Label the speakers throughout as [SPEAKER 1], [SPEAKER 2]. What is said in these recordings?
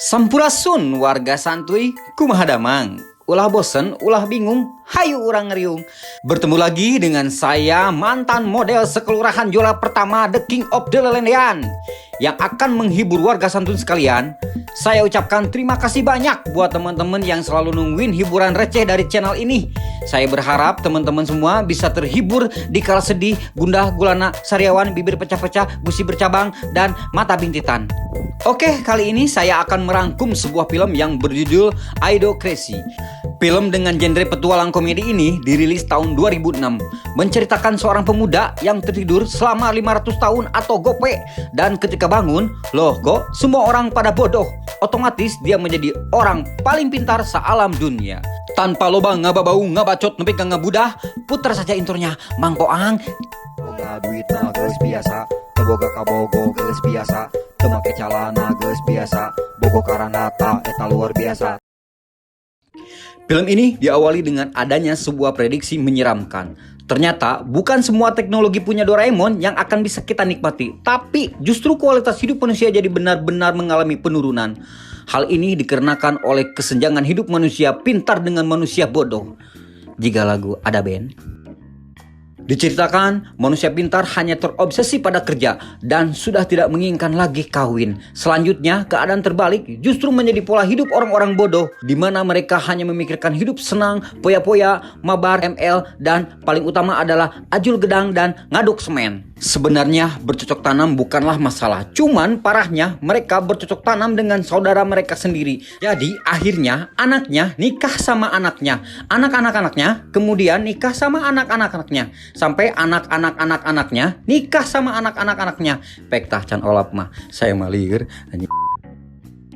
[SPEAKER 1] Sampurasun warga santuy, kumaha damang. Ulah bosen, ulah bingung, hayu urang ngeriung. Bertemu lagi dengan saya, mantan model sekelurahan Jola pertama, The King of the Lelendean, yang akan menghibur warga santun sekalian. Saya ucapkan terima kasih banyak buat teman-teman yang selalu nungguin hiburan receh dari channel ini. Saya berharap teman-teman semua bisa terhibur di kala sedih, gundah gulana, sariawan, bibir pecah-pecah, gusi bercabang, dan mata bintitan. Oke, kali ini saya akan merangkum sebuah film yang berjudul Idiocracy. Film dengan genre petualang komedi ini dirilis tahun 2006, menceritakan seorang pemuda yang tertidur selama 500 tahun atau gope, dan ketika bangun, loh kok semua orang pada bodoh. Otomatis dia menjadi orang paling pintar sealam dunia. Tanpa loba ngababau ngabacot nepi ka ngabudah, putar saja intronya Mang Koang.
[SPEAKER 2] Boga duitna geus biasa, teboga kabogo geus biasa, teu make calana geus biasa, bogo karanata eta luar biasa.
[SPEAKER 1] Film ini diawali dengan adanya sebuah prediksi menyeramkan. Ternyata bukan semua teknologi punya Doraemon yang akan bisa kita nikmati, tapi justru kualitas hidup manusia jadi benar-benar mengalami penurunan. Hal ini dikarenakan oleh kesenjangan hidup manusia pintar dengan manusia bodoh. Jika lagu ada band. Diceritakan manusia pintar hanya terobsesi pada kerja dan sudah tidak menginginkan lagi kawin. Selanjutnya keadaan terbalik justru menjadi pola hidup orang-orang bodoh, di mana mereka hanya memikirkan hidup senang, poya-poya, mabar, ML, dan paling utama adalah ajul gedang dan ngaduk semen. Sebenarnya bercocok tanam bukanlah masalah, cuman parahnya mereka bercocok tanam dengan saudara mereka sendiri. Jadi akhirnya anaknya nikah sama anaknya, anak-anak-anaknya kemudian nikah sama anak-anak-anaknya, sampai anak-anak-anak-anaknya nikah sama anak-anak-anaknya. Pektah can olap mah, saya malir.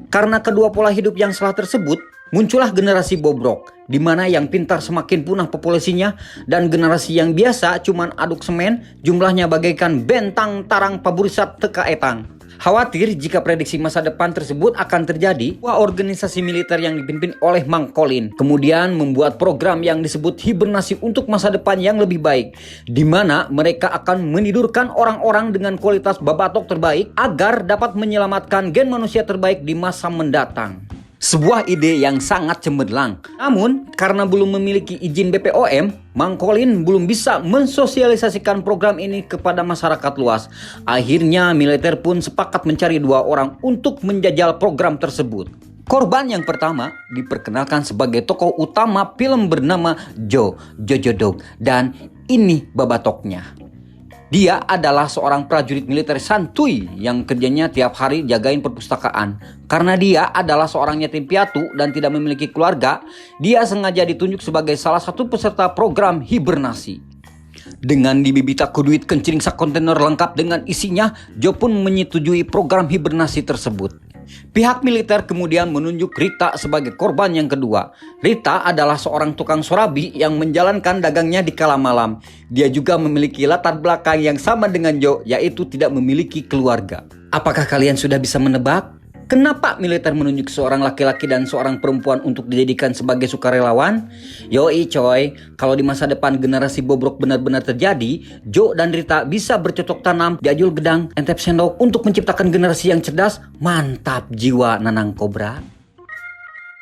[SPEAKER 1] Karena kedua pola hidup yang salah tersebut, muncullah generasi bobrok, di mana yang pintar semakin punah populasinya, dan generasi yang biasa cuman aduk semen, jumlahnya bagaikan bentang tarang paburisat teka etang. Khawatir jika prediksi masa depan tersebut akan terjadi, organisasi militer yang dipimpin oleh Mang Colin kemudian membuat program yang disebut hibernasi untuk masa depan yang lebih baik, di mana mereka akan menidurkan orang-orang dengan kualitas babatok terbaik agar dapat menyelamatkan gen manusia terbaik di masa mendatang. Sebuah ide yang sangat cemerlang. Namun, karena belum memiliki izin BPOM, Mang Colin belum bisa mensosialisasikan program ini kepada masyarakat luas. Akhirnya, militer pun sepakat mencari 2 orang untuk menjajal program tersebut. Korban yang pertama diperkenalkan sebagai tokoh utama film bernama Jojo Dog, dan ini babatoknya. Dia adalah seorang prajurit militer santuy yang kerjanya tiap hari jagain perpustakaan. Karena dia adalah seorang yatim piatu dan tidak memiliki keluarga, dia sengaja ditunjuk sebagai salah satu peserta program hibernasi. Dengan dibibita ku duit kencing sak kontainer lengkap dengan isinya, Jo pun menyetujui program hibernasi tersebut. Pihak militer kemudian menunjuk Rita sebagai korban yang kedua. Rita adalah seorang tukang sorabi yang menjalankan dagangnya di kala malam. Dia juga memiliki latar belakang yang sama dengan Jo, yaitu tidak memiliki keluarga. Apakah kalian sudah bisa menebak? Kenapa militer menunjuk seorang laki-laki dan seorang perempuan untuk dijadikan sebagai sukarelawan? Yoi coy, kalau di masa depan generasi bobrok benar-benar terjadi, Jo dan Rita bisa bercocok tanam, diajul gedang, entep sendok untuk menciptakan generasi yang cerdas. Mantap jiwa nanang kobra.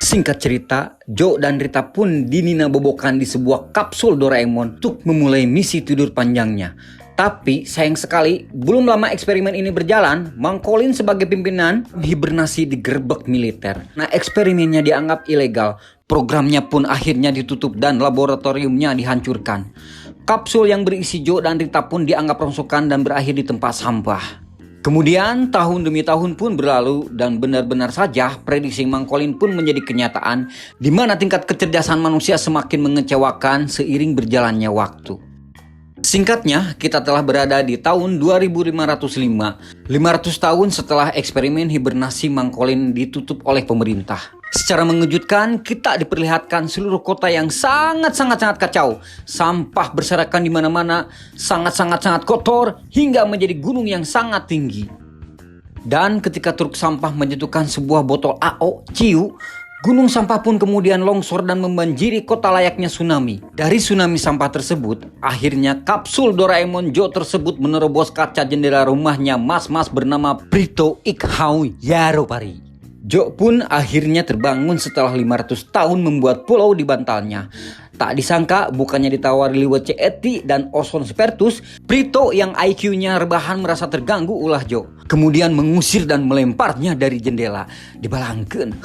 [SPEAKER 1] Singkat cerita, Jo dan Rita pun dinina bobokan di sebuah kapsul Doraemon untuk memulai misi tidur panjangnya. Tapi sayang sekali, belum lama eksperimen ini berjalan, Mang Colin sebagai pimpinan hibernasi digerebek militer. Nah, eksperimennya dianggap ilegal. Programnya pun akhirnya ditutup dan laboratoriumnya dihancurkan. Kapsul yang berisi Jo dan Rita pun dianggap rongsokan dan berakhir di tempat sampah. Kemudian tahun demi tahun pun berlalu dan benar-benar saja prediksi Mang Colin pun menjadi kenyataan, di mana tingkat kecerdasan manusia semakin mengecewakan seiring berjalannya waktu. Singkatnya, kita telah berada di tahun 2505, 500 tahun setelah eksperimen hibernasi Mang Colin ditutup oleh pemerintah. Secara mengejutkan, kita diperlihatkan seluruh kota yang sangat-sangat kacau. Sampah berserakan di mana-mana, sangat-sangat kotor, hingga menjadi gunung yang sangat tinggi. Dan ketika truk sampah menjatuhkan sebuah botol AO, ciu, gunung sampah pun kemudian longsor dan membanjiri kota layaknya tsunami. Dari tsunami sampah tersebut, akhirnya kapsul Doraemon Jo tersebut menerobos kaca jendela rumahnya mas-mas bernama Prito Ikhawi Yaropari. Joe pun akhirnya terbangun setelah 500 tahun membuat pulau di bantalnya. Tak disangka bukannya ditawari liwat Ceti dan Oson Spertus, Prito yang IQ-nya rebahan merasa terganggu ulah Joe. Kemudian mengusir dan melemparnya dari jendela. Dibalangkeun.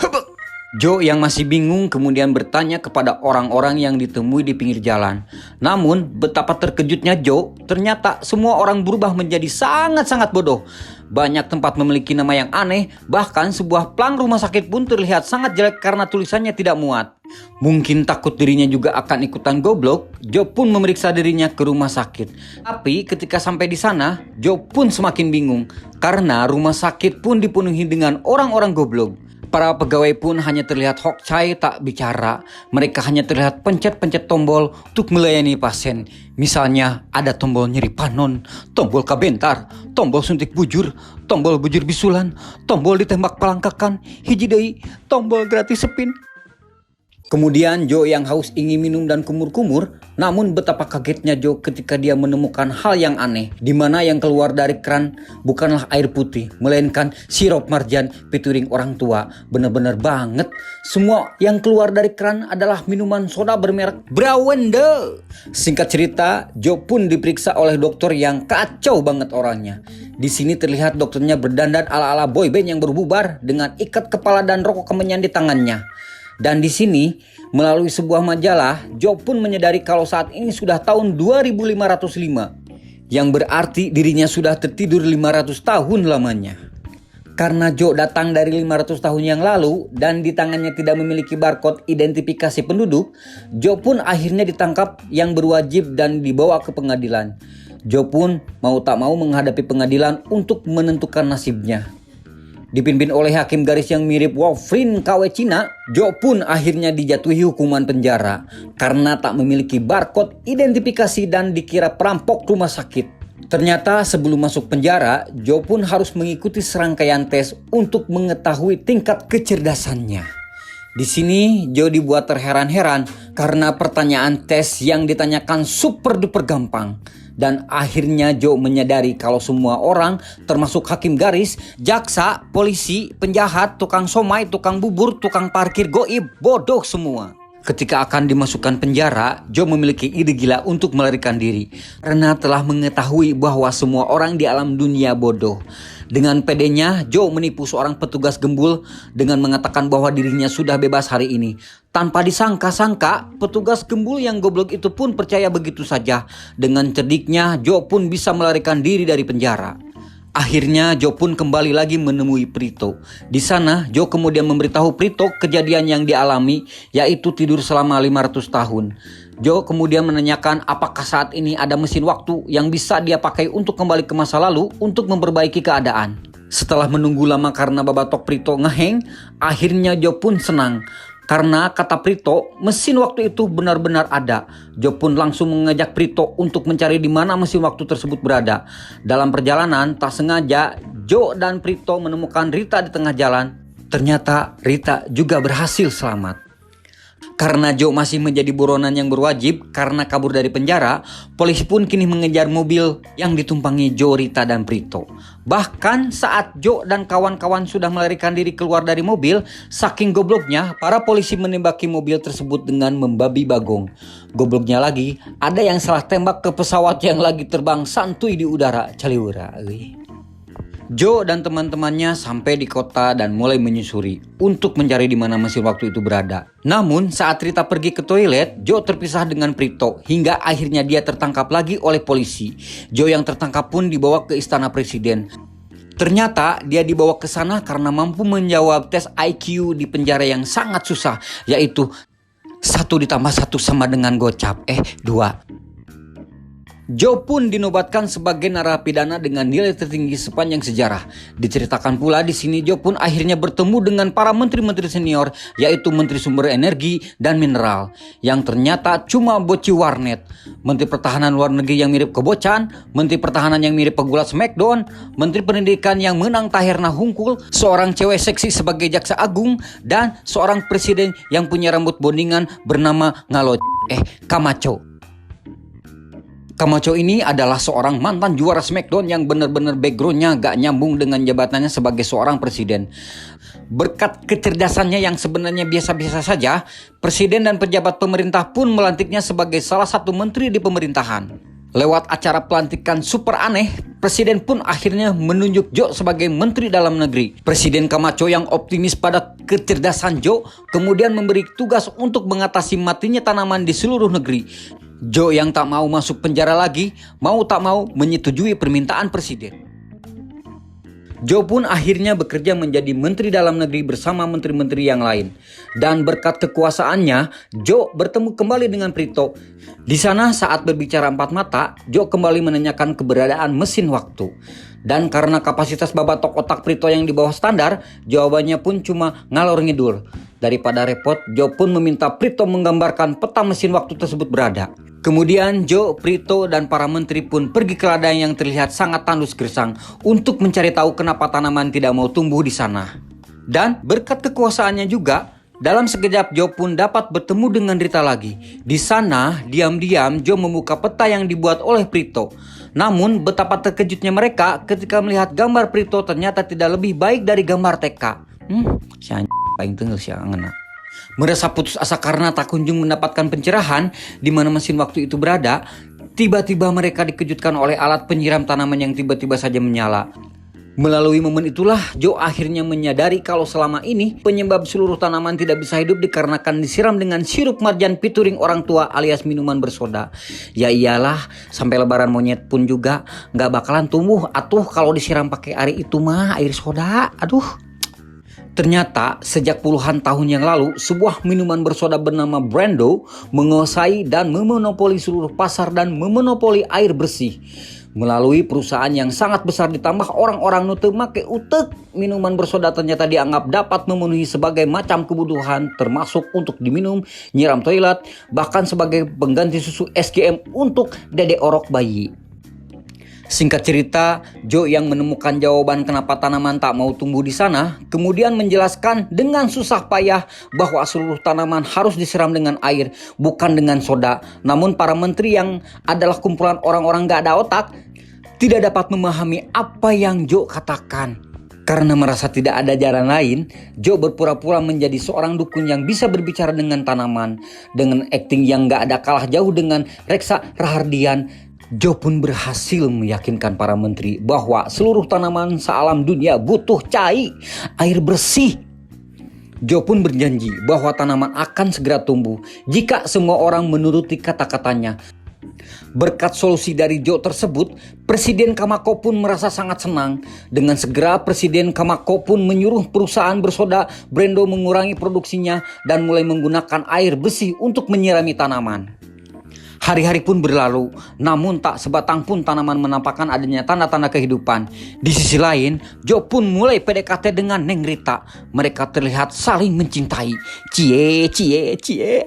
[SPEAKER 1] Joe yang masih bingung kemudian bertanya kepada orang-orang yang ditemui di pinggir jalan. Namun betapa terkejutnya Joe, ternyata semua orang berubah menjadi sangat-sangat bodoh. Banyak tempat memiliki nama yang aneh, bahkan sebuah plang rumah sakit pun terlihat sangat jelek karena tulisannya tidak muat. Mungkin takut dirinya juga akan ikutan goblok, Joe pun memeriksa dirinya ke rumah sakit. Tapi ketika sampai di sana, Joe pun semakin bingung karena rumah sakit pun dipenuhi dengan orang-orang goblok. Para pegawai pun hanya terlihat hokcai tak bicara. Mereka hanya terlihat pencet-pencet tombol untuk melayani pasien. Misalnya ada tombol nyeri panon, tombol kabentar, tombol suntik bujur, tombol bujur bisulan, tombol ditembak pelangkakan, hiji deui, tombol gratis sepin. Kemudian Joe yang haus ingin minum dan kumur-kumur, namun betapa kagetnya Joe ketika dia menemukan hal yang aneh, di mana yang keluar dari keran bukanlah air putih, melainkan sirup marjan featuring orang tua. Bener-bener banget, semua yang keluar dari keran adalah minuman soda bermerek Brauende. Singkat cerita, Joe pun diperiksa oleh dokter yang kacau banget orangnya. Di sini terlihat dokternya berdandan ala-ala boyband yang berbubar dengan ikat kepala dan rokok kemenyan di tangannya. Dan di sini, melalui sebuah majalah, Joe pun menyadari kalau saat ini sudah tahun 2505. Yang berarti dirinya sudah tertidur 500 tahun lamanya. Karena Joe datang dari 500 tahun yang lalu dan di tangannya tidak memiliki barcode identifikasi penduduk, Joe pun akhirnya ditangkap yang berwajib dan dibawa ke pengadilan. Joe pun mau tak mau menghadapi pengadilan untuk menentukan nasibnya. Dipimpin oleh hakim garis yang mirip Wolverine KW Cina, Joe pun akhirnya dijatuhi hukuman penjara karena tak memiliki barcode identifikasi dan dikira perampok rumah sakit. Ternyata sebelum masuk penjara, Joe pun harus mengikuti serangkaian tes untuk mengetahui tingkat kecerdasannya. Di sini Joe dibuat terheran-heran karena pertanyaan tes yang ditanyakan super duper gampang. Dan akhirnya Joe menyadari kalau semua orang termasuk hakim garis, jaksa, polisi, penjahat, tukang somai, tukang bubur, tukang parkir goib, bodoh semua. Ketika akan dimasukkan penjara, Joe memiliki ide gila untuk melarikan diri. Karena telah mengetahui bahwa semua orang di alam dunia bodoh. Dengan pedenya, Joe menipu seorang petugas gembul dengan mengatakan bahwa dirinya sudah bebas hari ini. Tanpa disangka-sangka, petugas gembul yang goblok itu pun percaya begitu saja. Dengan cerdiknya, Joe pun bisa melarikan diri dari penjara. Akhirnya Joe pun kembali lagi menemui Prito. Di sana Joe kemudian memberitahu Prito kejadian yang dialami, yaitu tidur selama 500 tahun. Joe kemudian menanyakan apakah saat ini ada mesin waktu yang bisa dia pakai untuk kembali ke masa lalu untuk memperbaiki keadaan. Setelah menunggu lama karena babatok Prito ngeheng, akhirnya Joe pun senang. Karena kata Prito, mesin waktu itu benar-benar ada. Joe pun langsung mengajak Prito untuk mencari di mana mesin waktu tersebut berada. Dalam perjalanan, tak sengaja Joe dan Prito menemukan Rita di tengah jalan. Ternyata Rita juga berhasil selamat. Karena Joe masih menjadi buronan yang berwajib karena kabur dari penjara, polisi pun kini mengejar mobil yang ditumpangi Joe, Rita, dan Prito. Bahkan saat Joe dan kawan-kawan sudah melarikan diri keluar dari mobil, saking gobloknya, para polisi menembaki mobil tersebut dengan membabi bagong. Gobloknya lagi, ada yang salah tembak ke pesawat yang lagi terbang santuy di udara. Caliwura, Joe dan teman-temannya sampai di kota dan mulai menyusuri untuk mencari di mana mesin waktu itu berada. Namun saat Rita pergi ke toilet, Joe terpisah dengan Prito hingga akhirnya dia tertangkap lagi oleh polisi. Joe yang tertangkap pun dibawa ke istana presiden. Ternyata dia dibawa ke sana karena mampu menjawab tes IQ di penjara yang sangat susah, yaitu 1 ditambah 1 sama dengan gocap, 2. Joe pun dinobatkan sebagai narapidana dengan nilai tertinggi sepanjang sejarah. Diceritakan pula di sini Joe pun akhirnya bertemu dengan para menteri-menteri senior, yaitu Menteri Sumber Energi dan Mineral, yang ternyata cuma boci warnet. Menteri Pertahanan Luar Negeri yang mirip kebocan, Menteri Pertahanan yang mirip pegulat Smackdown, Menteri Pendidikan yang menang Tahirna Hungkul, seorang cewek seksi sebagai jaksa agung, dan seorang presiden yang punya rambut bondingan bernama Camacho. Camacho ini adalah seorang mantan juara Smackdown yang benar-benar backgroundnya gak nyambung dengan jabatannya sebagai seorang presiden. Berkat kecerdasannya yang sebenarnya biasa-biasa saja, presiden dan pejabat pemerintah pun melantiknya sebagai salah satu menteri di pemerintahan. Lewat acara pelantikan super aneh, presiden pun akhirnya menunjuk Jo sebagai menteri dalam negeri. Presiden Camacho yang optimis pada kecerdasan Jo kemudian memberi tugas untuk mengatasi matinya tanaman di seluruh negeri. Jo yang tak mau masuk penjara lagi, mau tak mau menyetujui permintaan presiden. Jo pun akhirnya bekerja menjadi menteri dalam negeri bersama menteri-menteri yang lain. Dan berkat kekuasaannya, Jo bertemu kembali dengan Prito. Di sana saat berbicara empat mata, Jo kembali menanyakan keberadaan mesin waktu. Dan karena kapasitas babatok otak Prito yang di bawah standar, jawabannya pun cuma ngalor ngidul. Daripada repot, Jo pun meminta Prito menggambarkan peta mesin waktu tersebut berada. Kemudian Jo, Prito, dan para menteri pun pergi ke ladang yang terlihat sangat tandus gersang untuk mencari tahu kenapa tanaman tidak mau tumbuh di sana. Dan berkat kekuasaannya juga, dalam sekejap Jo pun dapat bertemu dengan Rita lagi. Di sana, diam-diam Jo membuka peta yang dibuat oleh Prito. Namun betapa terkejutnya mereka ketika melihat gambar Prito ternyata tidak lebih baik dari gambar TK. Si paling tengah si angena. Merasa putus asa karena tak kunjung mendapatkan pencerahan di mana mesin waktu itu berada, tiba-tiba mereka dikejutkan oleh alat penyiram tanaman yang tiba-tiba saja menyala. Melalui momen itulah Jo akhirnya menyadari kalau selama ini penyebab seluruh tanaman tidak bisa hidup dikarenakan disiram dengan sirup marjan pituring orang tua alias minuman bersoda. Ya iyalah, sampai lebaran monyet pun juga gak bakalan tumbuh atuh kalau disiram pakai air itu mah, air soda. Aduh. Ternyata sejak puluhan tahun yang lalu, sebuah minuman bersoda bernama Brando menguasai dan memonopoli seluruh pasar dan memonopoli air bersih. Melalui perusahaan yang sangat besar ditambah orang-orang nu teu make utek, minuman bersoda ternyata dianggap dapat memenuhi sebagai macam kebutuhan termasuk untuk diminum, nyiram toilet, bahkan sebagai pengganti susu SGM untuk dede orok bayi. Singkat cerita, Jo yang menemukan jawaban kenapa tanaman tak mau tumbuh di sana, kemudian menjelaskan dengan susah payah bahwa seluruh tanaman harus disiram dengan air, bukan dengan soda. Namun para menteri yang adalah kumpulan orang-orang gak ada otak, tidak dapat memahami apa yang Jo katakan. Karena merasa tidak ada jalan lain, Jo berpura-pura menjadi seorang dukun yang bisa berbicara dengan tanaman. Dengan akting yang gak ada kalah jauh dengan Reksa Rahardian, Jo pun berhasil meyakinkan para menteri bahwa seluruh tanaman sealam dunia butuh cai, air bersih. Jo pun berjanji bahwa tanaman akan segera tumbuh jika semua orang menuruti kata-katanya. Berkat solusi dari Jo tersebut, Presiden Camacho pun merasa sangat senang. Dengan segera Presiden Camacho pun menyuruh perusahaan bersoda Brando mengurangi produksinya dan mulai menggunakan air bersih untuk menyirami tanaman. Hari-hari pun berlalu, namun tak sebatang pun tanaman menampakkan adanya tanda-tanda kehidupan. Di sisi lain, Jo pun mulai PDKT dengan Neng Rita. Mereka terlihat saling mencintai. Cie, cie, cie.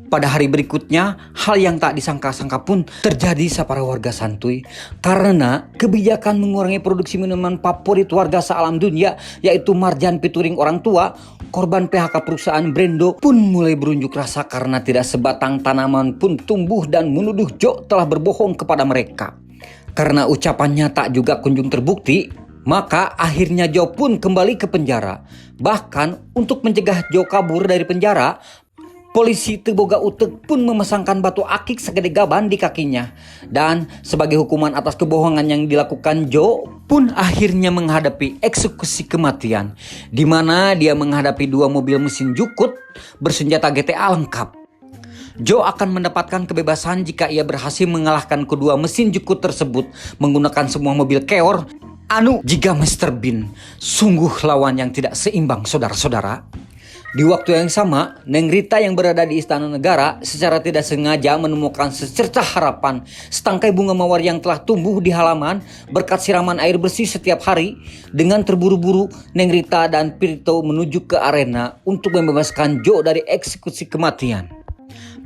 [SPEAKER 1] Pada hari berikutnya, hal yang tak disangka-sangka pun terjadi para warga santuy. Karena kebijakan mengurangi produksi minuman favorit warga sealam dunia, yaitu marjan pituring orang tua, korban PHK perusahaan Brando pun mulai berunjuk rasa karena tidak sebatang tanaman pun tumbuh dan menuduh Jo telah berbohong kepada mereka. Karena ucapannya tak juga kunjung terbukti, maka akhirnya Jo pun kembali ke penjara. Bahkan untuk mencegah Jo kabur dari penjara, polisi Teboga Utek pun memasangkan batu akik segede gaban di kakinya. Dan sebagai hukuman atas kebohongan yang dilakukan, Jo pun akhirnya menghadapi eksekusi kematian, di mana dia menghadapi 2 mobil mesin jukut bersenjata GTA lengkap. Jo akan mendapatkan kebebasan jika ia berhasil mengalahkan kedua mesin jukut tersebut menggunakan semua mobil keor anu jika Mr. Bean. Sungguh lawan yang tidak seimbang, saudara-saudara. Di waktu yang sama, Neng Rita yang berada di Istana Negara secara tidak sengaja menemukan secercah harapan. Setangkai bunga mawar yang telah tumbuh di halaman berkat siraman air bersih setiap hari. Dengan terburu-buru, Neng Rita dan Prito menuju ke arena untuk membebaskan Jo dari eksekusi kematian.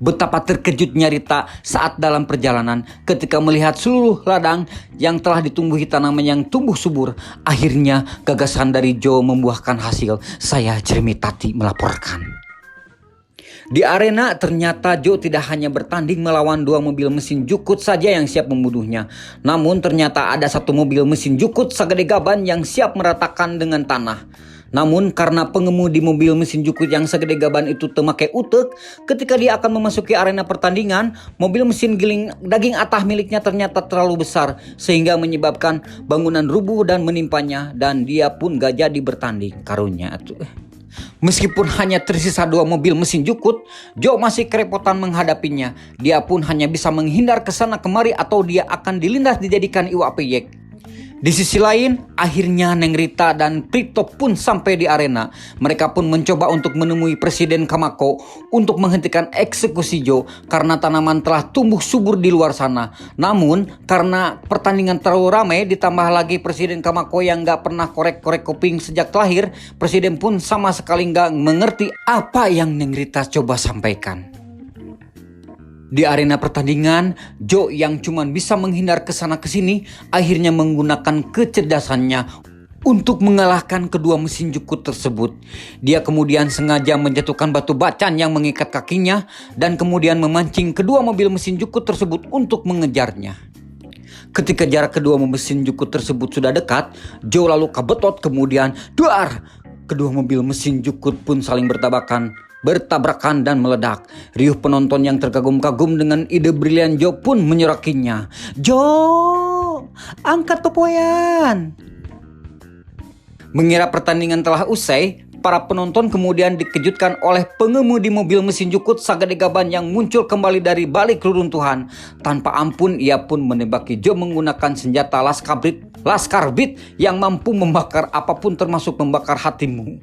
[SPEAKER 1] Betapa terkejutnya Rita saat dalam perjalanan ketika melihat seluruh ladang yang telah ditumbuhi tanaman yang tumbuh subur. Akhirnya gagasan dari Jo membuahkan hasil. Saya Jeremy Tati melaporkan. Di arena ternyata Jo tidak hanya bertanding melawan 2 mobil mesin jukut saja yang siap membunuhnya. Namun ternyata ada 1 mobil mesin jukut segede gaban yang siap meratakan dengan tanah. Namun karena pengemudi mobil mesin jukut yang segede gaban itu temake utek, ketika dia akan memasuki arena pertandingan, mobil mesin giling daging atah miliknya ternyata terlalu besar sehingga menyebabkan bangunan rubuh dan menimpanya, dan dia pun gak jadi bertanding karunya tuh. Meskipun hanya tersisa 2 mobil mesin jukut, Joe masih kerepotan menghadapinya. Dia pun hanya bisa menghindar ke sana kemari atau dia akan dilindas dijadikan iwak peyek. Di sisi lain, akhirnya Neng Rita dan Prito pun sampai di arena. Mereka pun mencoba untuk menemui Presiden Kamako untuk menghentikan eksekusi Joe karena tanaman telah tumbuh subur di luar sana. Namun, karena pertandingan terlalu ramai, ditambah lagi Presiden Kamako yang gak pernah korek-korek kuping sejak lahir, Presiden pun sama sekali gak mengerti apa yang Neng Rita coba sampaikan. Di arena pertandingan, Joe yang cuma bisa menghindar ke sana ke sini akhirnya menggunakan kecerdasannya untuk mengalahkan kedua mesin jukut tersebut. Dia kemudian sengaja menjatuhkan batu bacan yang mengikat kakinya dan kemudian memancing kedua mobil mesin jukut tersebut untuk mengejarnya. Ketika jarak kedua mesin jukut tersebut sudah dekat, Joe lalu kabetot kemudian duar. Kedua mobil mesin jukut pun saling bertabrakan dan meledak. Riuh penonton yang terkagum-kagum dengan ide brilian Joe pun menyorakinya. Joe, angkat pepoyan. Mengira pertandingan telah usai, para penonton kemudian dikejutkan oleh pengemudi mobil mesin jukut sagede gaban yang muncul kembali dari balik reruntuhan. Tanpa ampun ia pun menembaki Joe menggunakan senjata laskar beat yang mampu membakar apapun termasuk membakar hatimu.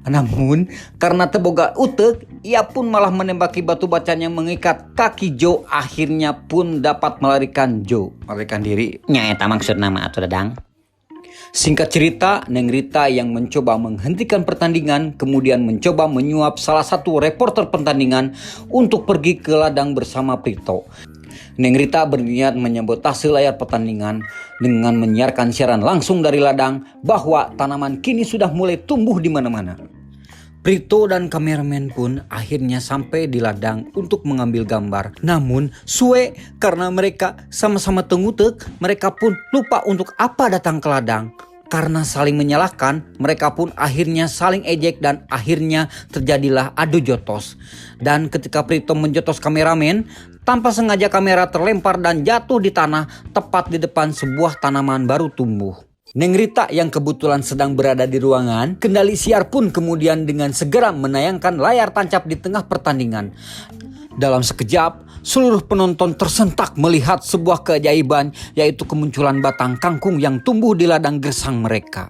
[SPEAKER 1] Namun karena teboga utek, ia pun malah menembaki batu bacan yang mengikat kaki Joe. Akhirnya pun dapat melarikan diri. Nyata maksud nama atau dadang. Singkat cerita, Neng Rita yang mencoba menghentikan pertandingan kemudian mencoba menyuap salah satu reporter pertandingan untuk pergi ke ladang bersama Prito. Neng Rita berniat menyabotase layar pertandingan dengan menyiarkan siaran langsung dari ladang bahwa tanaman kini sudah mulai tumbuh di mana-mana. Prito dan kameramen pun akhirnya sampai di ladang untuk mengambil gambar. Namun suwe karena mereka sama-sama tengutek, mereka pun lupa untuk apa datang ke ladang. Karena saling menyalahkan, mereka pun akhirnya saling ejek dan akhirnya terjadilah adu jotos. Dan ketika Prito menjotos kameramen, tanpa sengaja kamera terlempar dan jatuh di tanah tepat di depan sebuah tanaman baru tumbuh. Neng Rita yang kebetulan sedang berada di ruangan, kendali siar pun kemudian dengan segera menayangkan layar tancap di tengah pertandingan. Dalam sekejap, seluruh penonton tersentak melihat sebuah keajaiban, yaitu kemunculan batang kangkung yang tumbuh di ladang gersang mereka.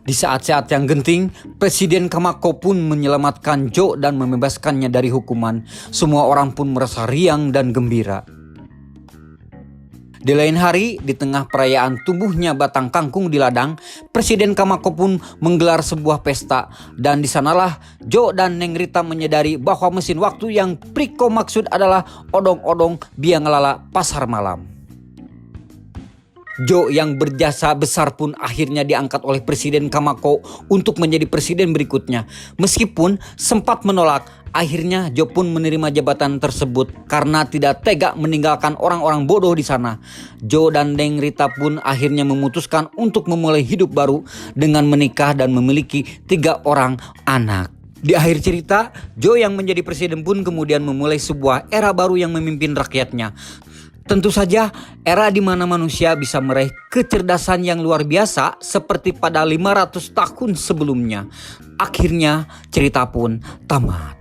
[SPEAKER 1] Di saat-saat yang genting, Presiden Kamako pun menyelamatkan Joe dan membebaskannya dari hukuman. Semua orang pun merasa riang dan gembira. Di lain hari, di tengah perayaan tumbuhnya batang kangkung di ladang, Presiden Kamako pun menggelar sebuah pesta. Dan di sanalah Joe dan Neng Rita menyadari bahwa mesin waktu yang Priko maksud adalah odong-odong bianglala pasar malam. Joe yang berjasa besar pun akhirnya diangkat oleh Presiden Kamako untuk menjadi presiden berikutnya. Meskipun sempat menolak, akhirnya Joe pun menerima jabatan tersebut karena tidak tega meninggalkan orang-orang bodoh di sana. Joe dan Neng Rita pun akhirnya memutuskan untuk memulai hidup baru dengan menikah dan memiliki 3 orang anak. Di akhir cerita, Joe yang menjadi presiden pun kemudian memulai sebuah era baru yang memimpin rakyatnya. Tentu saja era di mana manusia bisa meraih kecerdasan yang luar biasa seperti pada 500 tahun sebelumnya. Akhirnya cerita pun tamat.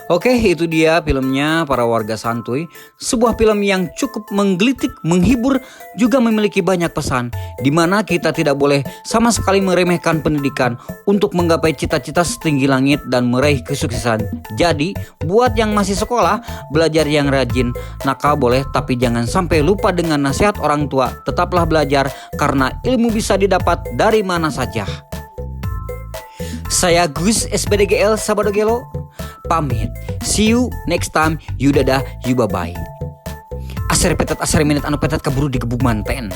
[SPEAKER 1] Oke, itu dia filmnya Para Warga Santuy. Sebuah film yang cukup menggelitik, menghibur, juga memiliki banyak pesan. Di mana kita tidak boleh sama sekali meremehkan pendidikan untuk menggapai cita-cita setinggi langit dan meraih kesuksesan. Jadi, buat yang masih sekolah, belajar yang rajin. Nakal boleh, tapi jangan sampai lupa dengan nasihat orang tua. Tetaplah belajar, karena ilmu bisa didapat dari mana saja. Saya Gus SPDGL Sabadogelo pamit. See you next time. You dadah, you bye bye. Asar petet asar minit anu petet keburu digebuk manten.